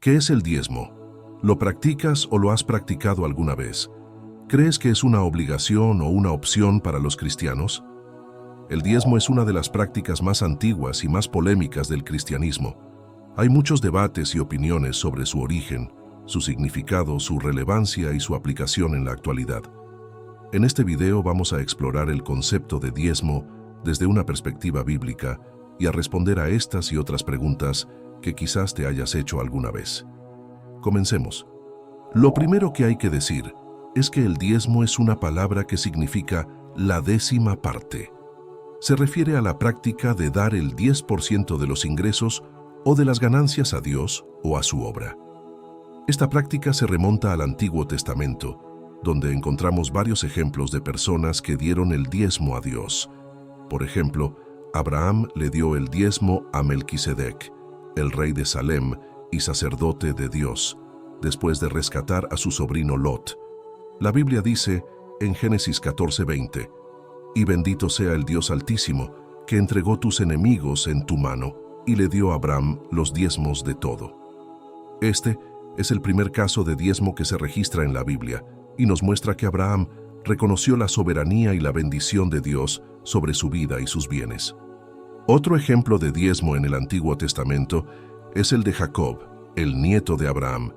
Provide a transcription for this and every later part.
¿Qué es el diezmo? ¿Lo practicas o lo has practicado alguna vez? ¿Crees que es una obligación o una opción para los cristianos? El diezmo es una de las prácticas más antiguas y más polémicas del cristianismo. Hay muchos debates y opiniones sobre su origen, su significado, su relevancia y su aplicación en la actualidad. En este video vamos a explorar el concepto de diezmo desde una perspectiva bíblica y a responder a estas y otras preguntas que quizás te hayas hecho alguna vez. Comencemos. Lo primero que hay que decir es que el diezmo es una palabra que significa la décima parte. Se refiere a la práctica de dar el 10% de los ingresos o de las ganancias a Dios o a su obra. Esta práctica se remonta al Antiguo Testamento, donde encontramos varios ejemplos de personas que dieron el diezmo a Dios. Por ejemplo, Abraham le dio el diezmo a Melquisedec, el rey de Salem y sacerdote de Dios, después de rescatar a su sobrino Lot. La Biblia dice en Génesis 14:20, «Y bendito sea el Dios Altísimo, que entregó tus enemigos en tu mano, y le dio a Abraham los diezmos de todo». Este es el primer caso de diezmo que se registra en la Biblia, y nos muestra que Abraham reconoció la soberanía y la bendición de Dios sobre su vida y sus bienes. Otro ejemplo de diezmo en el Antiguo Testamento es el de Jacob, el nieto de Abraham,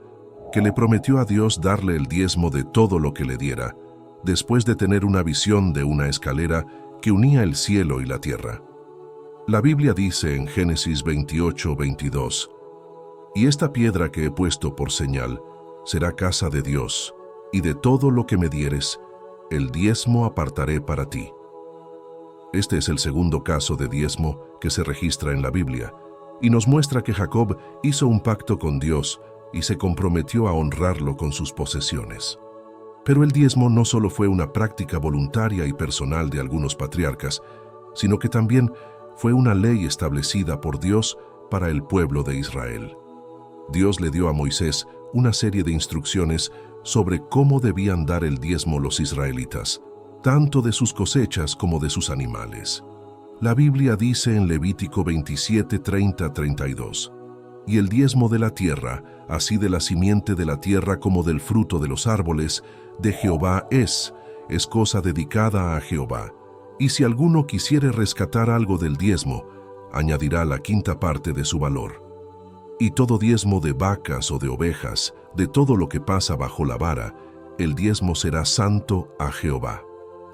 que le prometió a Dios darle el diezmo de todo lo que le diera, después de tener una visión de una escalera que unía el cielo y la tierra. La Biblia dice en Génesis 28:22, «Y esta piedra que he puesto por señal será casa de Dios, y de todo lo que me dieres, el diezmo apartaré para ti». Este es el segundo caso de diezmo que se registra en la Biblia, y nos muestra que Jacob hizo un pacto con Dios y se comprometió a honrarlo con sus posesiones. Pero el diezmo no solo fue una práctica voluntaria y personal de algunos patriarcas, sino que también fue una ley establecida por Dios para el pueblo de Israel. Dios le dio a Moisés una serie de instrucciones sobre cómo debían dar el diezmo los israelitas, tanto de sus cosechas como de sus animales. La Biblia dice en Levítico 27:30-32, «Y el diezmo de la tierra, así de la simiente de la tierra como del fruto de los árboles, de Jehová es cosa dedicada a Jehová. Y si alguno quisiere rescatar algo del diezmo, añadirá la quinta parte de su valor. Y todo diezmo de vacas o de ovejas, de todo lo que pasa bajo la vara, el diezmo será santo a Jehová».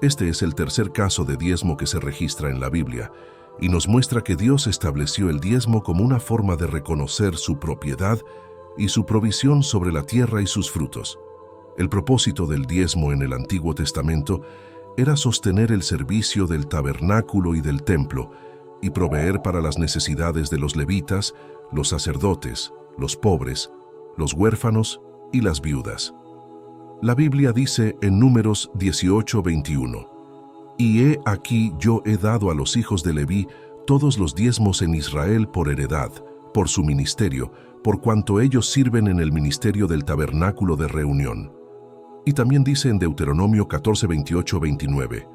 Este es el tercer caso de diezmo que se registra en la Biblia, y nos muestra que Dios estableció el diezmo como una forma de reconocer su propiedad y su provisión sobre la tierra y sus frutos. El propósito del diezmo en el Antiguo Testamento era sostener el servicio del tabernáculo y del templo, y proveer para las necesidades de los levitas, los sacerdotes, los pobres, los huérfanos y las viudas. La Biblia dice en Números 18:21, «Y he aquí yo he dado a los hijos de Leví todos los diezmos en Israel por heredad, por su ministerio, por cuanto ellos sirven en el ministerio del tabernáculo de reunión». Y también dice en Deuteronomio 14:28-29,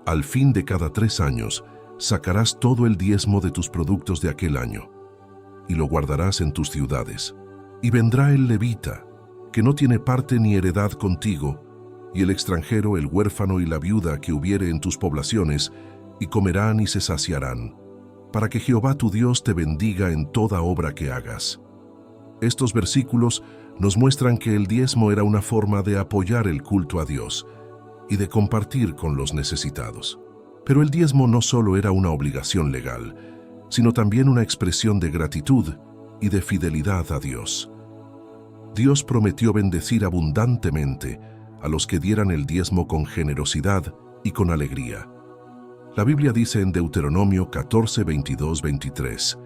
«Al fin de cada 3 años sacarás todo el diezmo de tus productos de aquel año, y lo guardarás en tus ciudades. Y vendrá el levita, que no tiene parte ni heredad contigo, y el extranjero, el huérfano y la viuda que hubiere en tus poblaciones, y comerán y se saciarán, para que Jehová tu Dios te bendiga en toda obra que hagas». Estos versículos nos muestran que el diezmo era una forma de apoyar el culto a Dios y de compartir con los necesitados. Pero el diezmo no solo era una obligación legal, sino también una expresión de gratitud y de fidelidad a Dios. Dios prometió bendecir abundantemente a los que dieran el diezmo con generosidad y con alegría. La Biblia dice en Deuteronomio 14:22-23,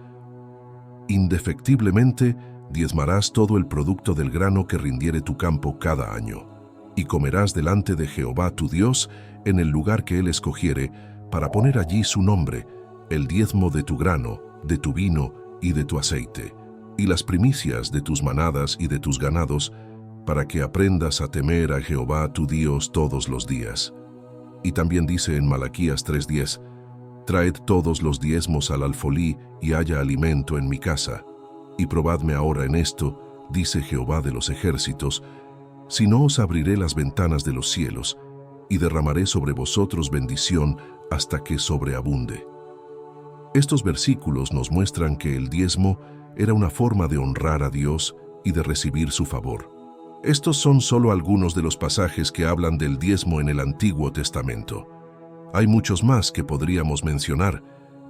«Indefectiblemente diezmarás todo el producto del grano que rindiere tu campo cada año, y comerás delante de Jehová tu Dios en el lugar que Él escogiere, para poner allí su nombre, el diezmo de tu grano, de tu vino y de tu aceite, y las primicias de tus manadas y de tus ganados, para que aprendas a temer a Jehová tu Dios todos los días». Y también dice en Malaquías 3:10, «Traed todos los diezmos al alfolí y haya alimento en mi casa. Y probadme ahora en esto, dice Jehová de los ejércitos, si no os abriré las ventanas de los cielos, y derramaré sobre vosotros bendición hasta que sobreabunde. Estos versículos nos muestran que el diezmo era una forma de honrar a Dios y de recibir su favor. Estos son solo algunos de los pasajes que hablan del diezmo en el Antiguo Testamento. Hay muchos más que podríamos mencionar,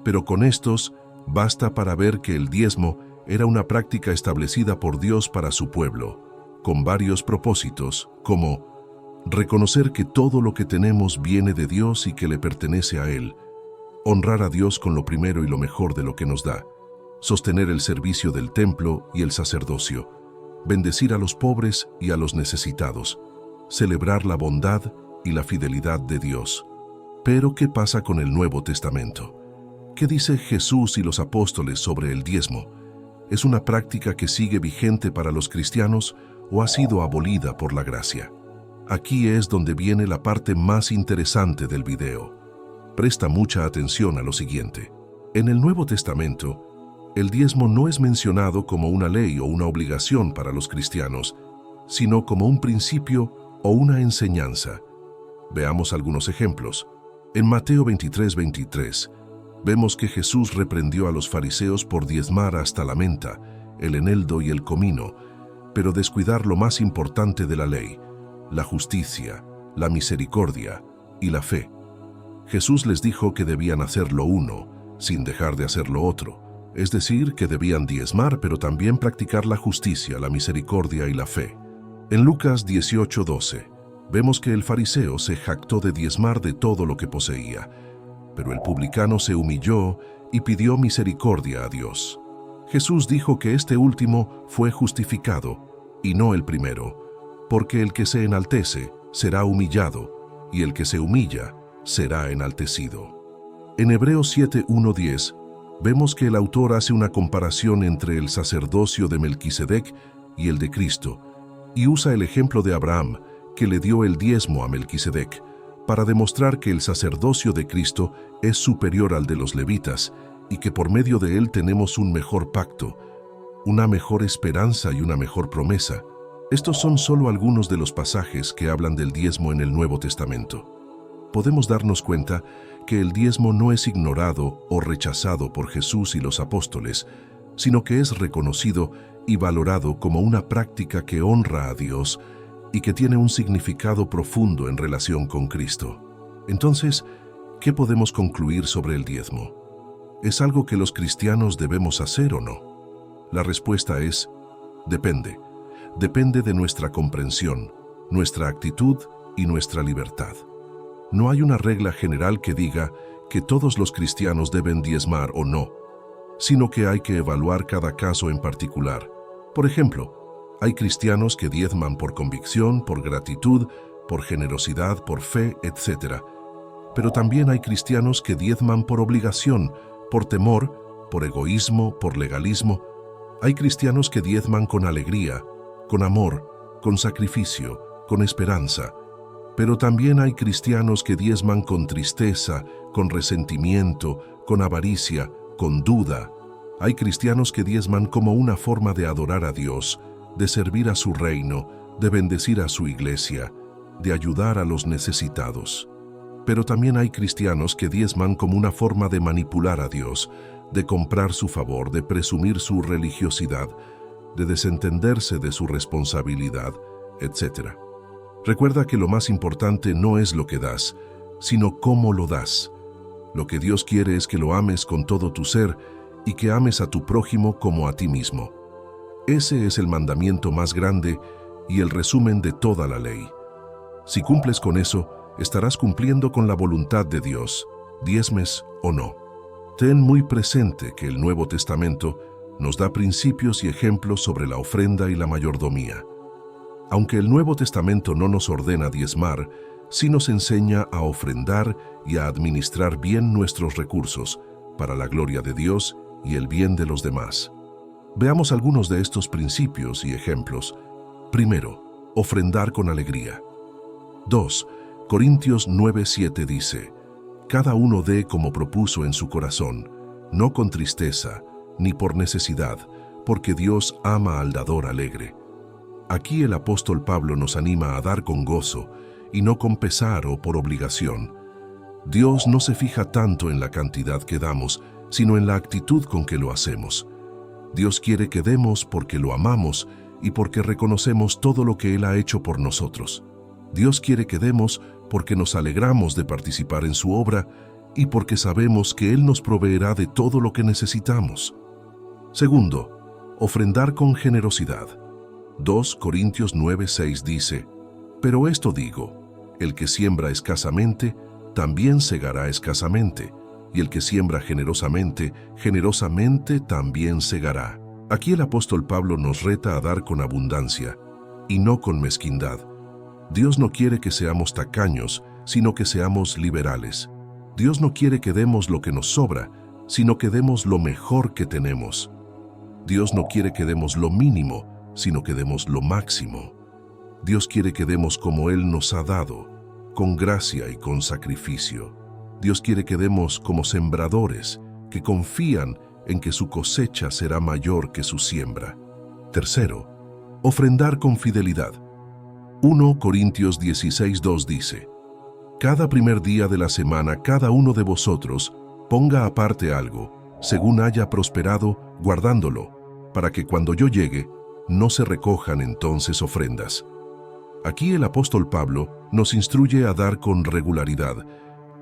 pero con estos basta para ver que el diezmo era una práctica establecida por Dios para su pueblo, con varios propósitos, como reconocer que todo lo que tenemos viene de Dios y que le pertenece a Él, honrar a Dios con lo primero y lo mejor de lo que nos da, sostener el servicio del templo y el sacerdocio, bendecir a los pobres y a los necesitados, celebrar la bondad y la fidelidad de Dios. Pero, ¿qué pasa con el Nuevo Testamento? ¿Qué dice Jesús y los apóstoles sobre el diezmo? ¿Es una práctica que sigue vigente para los cristianos o ha sido abolida por la gracia? Aquí es donde viene la parte más interesante del video. Presta mucha atención a lo siguiente. En el Nuevo Testamento, el diezmo no es mencionado como una ley o una obligación para los cristianos, sino como un principio o una enseñanza. Veamos algunos ejemplos. En Mateo 23:23, vemos que Jesús reprendió a los fariseos por diezmar hasta la menta, el eneldo y el comino, pero descuidar lo más importante de la ley, la justicia, la misericordia y la fe. Jesús les dijo que debían hacer lo uno, sin dejar de hacer lo otro, es decir, que debían diezmar, pero también practicar la justicia, la misericordia y la fe. En Lucas 18:12, vemos que el fariseo se jactó de diezmar de todo lo que poseía, pero el publicano se humilló y pidió misericordia a Dios. Jesús dijo que este último fue justificado, y no el primero, porque el que se enaltece será humillado, y el que se humilla será enaltecido. En Hebreos 7:1-10, vemos que el autor hace una comparación entre el sacerdocio de Melquisedec y el de Cristo, y usa el ejemplo de Abraham, que le dio el diezmo a Melquisedec, para demostrar que el sacerdocio de Cristo es superior al de los levitas y que por medio de él tenemos un mejor pacto, una mejor esperanza y una mejor promesa. Estos son solo algunos de los pasajes que hablan del diezmo en el Nuevo Testamento. Podemos darnos cuenta que el diezmo no es ignorado o rechazado por Jesús y los apóstoles, sino que es reconocido y valorado como una práctica que honra a Dios y que tiene un significado profundo en relación con Cristo. Entonces, ¿qué podemos concluir sobre el diezmo? ¿Es algo que los cristianos debemos hacer o no? La respuesta es, depende. Depende de nuestra comprensión, nuestra actitud y nuestra libertad. No hay una regla general que diga que todos los cristianos deben diezmar o no, sino que hay que evaluar cada caso en particular. Por ejemplo, hay cristianos que diezman por convicción, por gratitud, por generosidad, por fe, etc. Pero también hay cristianos que diezman por obligación, por temor, por egoísmo, por legalismo. Hay cristianos que diezman con alegría, con amor, con sacrificio, con esperanza. Pero también hay cristianos que diezman con tristeza, con resentimiento, con avaricia, con duda. Hay cristianos que diezman como una forma de adorar a Dios, de servir a su reino, de bendecir a su iglesia, de ayudar a los necesitados. Pero también hay cristianos que diezman como una forma de manipular a Dios, de comprar su favor, de presumir su religiosidad, de desentenderse de su responsabilidad, etc. Recuerda que lo más importante no es lo que das, sino cómo lo das. Lo que Dios quiere es que lo ames con todo tu ser y que ames a tu prójimo como a ti mismo. Ese es el mandamiento más grande y el resumen de toda la ley. Si cumples con eso, estarás cumpliendo con la voluntad de Dios, diezmes o no. Ten muy presente que el Nuevo Testamento nos da principios y ejemplos sobre la ofrenda y la mayordomía. Aunque el Nuevo Testamento no nos ordena diezmar, sí nos enseña a ofrendar y a administrar bien nuestros recursos para la gloria de Dios y el bien de los demás. Veamos algunos de estos principios y ejemplos. Primero, ofrendar con alegría. 2. Corintios 9:7 dice, cada uno dé como propuso en su corazón, no con tristeza, ni por necesidad, porque Dios ama al dador alegre. Aquí el apóstol Pablo nos anima a dar con gozo y no con pesar o por obligación. Dios no se fija tanto en la cantidad que damos, sino en la actitud con que lo hacemos. Dios quiere que demos porque lo amamos y porque reconocemos todo lo que Él ha hecho por nosotros. Dios quiere que demos porque nos alegramos de participar en su obra y porque sabemos que Él nos proveerá de todo lo que necesitamos. Segundo, ofrendar con generosidad. 2 Corintios 9:6 dice: «Pero esto digo, el que siembra escasamente, también segará escasamente, y el que siembra generosamente, generosamente también segará». Aquí el apóstol Pablo nos reta a dar con abundancia, y no con mezquindad. Dios no quiere que seamos tacaños, sino que seamos liberales. Dios no quiere que demos lo que nos sobra, sino que demos lo mejor que tenemos. Dios no quiere que demos lo mínimo, sino que demos lo máximo. Dios quiere que demos como Él nos ha dado, con gracia y con sacrificio. Dios quiere que demos como sembradores, que confían en que su cosecha será mayor que su siembra. Tercero, ofrendar con fidelidad. 1 Corintios 16:2 dice: «Cada primer día de la semana cada uno de vosotros ponga aparte algo, según haya prosperado, guardándolo, para que cuando yo llegue, no se recojan entonces ofrendas». Aquí el apóstol Pablo nos instruye a dar con regularidad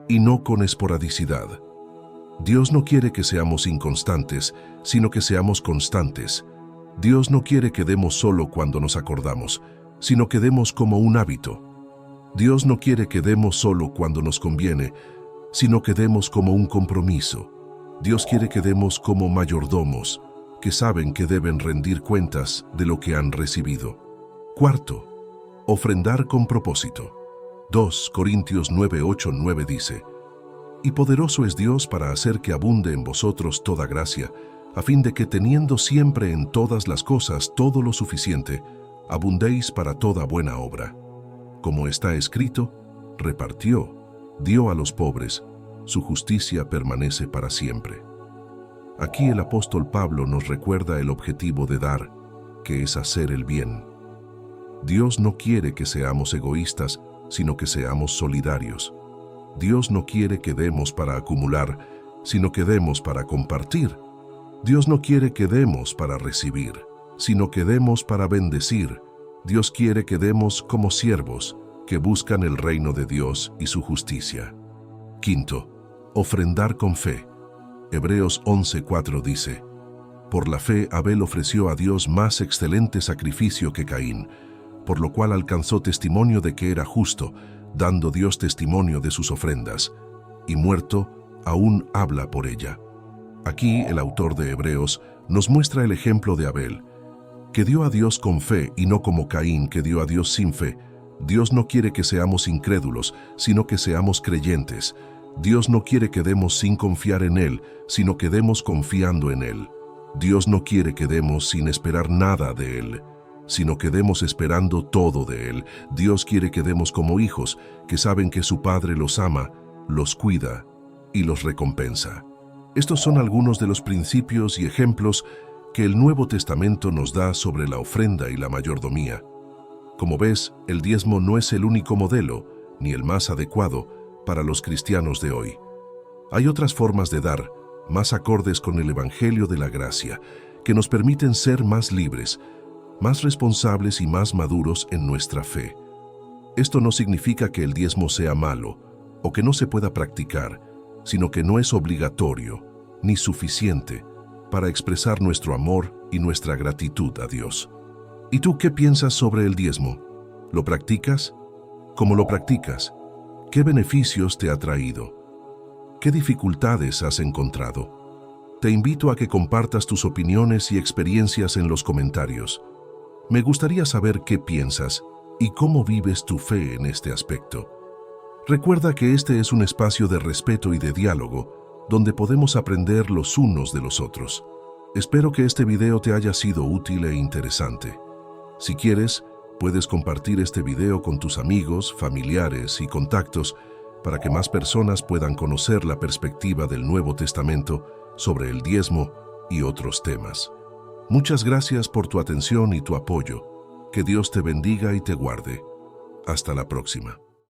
y no con esporadicidad. Dios no quiere que seamos inconstantes, sino que seamos constantes. Dios no quiere que demos solo cuando nos acordamos, sino que demos como un hábito. Dios no quiere que demos solo cuando nos conviene, sino que demos como un compromiso. Dios quiere que demos como mayordomos, que saben que deben rendir cuentas de lo que han recibido. Cuarto, ofrendar con propósito. 2 Corintios 9:8-9 dice: «Y poderoso es Dios para hacer que abunde en vosotros toda gracia, a fin de que teniendo siempre en todas las cosas todo lo suficiente, abundéis para toda buena obra. Como está escrito, repartió, dio a los pobres, su justicia permanece para siempre». Aquí el apóstol Pablo nos recuerda el objetivo de dar, que es hacer el bien. Dios no quiere que seamos egoístas, sino que seamos solidarios. Dios no quiere que demos para acumular, sino que demos para compartir. Dios no quiere que demos para recibir, sino que demos para bendecir. Dios quiere que demos como siervos, que buscan el reino de Dios y su justicia. Quinto, ofrendar con fe. Hebreos 11:4 dice: «Por la fe Abel ofreció a Dios más excelente sacrificio que Caín, por lo cual alcanzó testimonio de que era justo, dando Dios testimonio de sus ofrendas, y muerto, aún habla por ella». Aquí el autor de Hebreos nos muestra el ejemplo de Abel, que dio a Dios con fe y no como Caín, que dio a Dios sin fe. Dios no quiere que seamos incrédulos, sino que seamos creyentes. Dios no quiere que demos sin confiar en Él, sino que demos confiando en Él. Dios no quiere que demos sin esperar nada de Él, sino que demos esperando todo de Él. Dios quiere que demos como hijos, que saben que su Padre los ama, los cuida y los recompensa. Estos son algunos de los principios y ejemplos que el Nuevo Testamento nos da sobre la ofrenda y la mayordomía. Como ves, el diezmo no es el único modelo, ni el más adecuado, para los cristianos de hoy. Hay otras formas de dar, más acordes con el Evangelio de la gracia, que nos permiten ser más libres, más responsables y más maduros en nuestra fe. Esto no significa que el diezmo sea malo o que no se pueda practicar, sino que no es obligatorio ni suficiente para expresar nuestro amor y nuestra gratitud a Dios. ¿Y tú qué piensas sobre el diezmo? ¿Lo practicas? ¿Cómo lo practicas? ¿Qué beneficios te ha traído? ¿Qué dificultades has encontrado? Te invito a que compartas tus opiniones y experiencias en los comentarios. Me gustaría saber qué piensas y cómo vives tu fe en este aspecto. Recuerda que este es un espacio de respeto y de diálogo, donde podemos aprender los unos de los otros. Espero que este video te haya sido útil e interesante. Si quieres, puedes compartir este video con tus amigos, familiares y contactos para que más personas puedan conocer la perspectiva del Nuevo Testamento sobre el diezmo y otros temas. Muchas gracias por tu atención y tu apoyo. Que Dios te bendiga y te guarde. Hasta la próxima.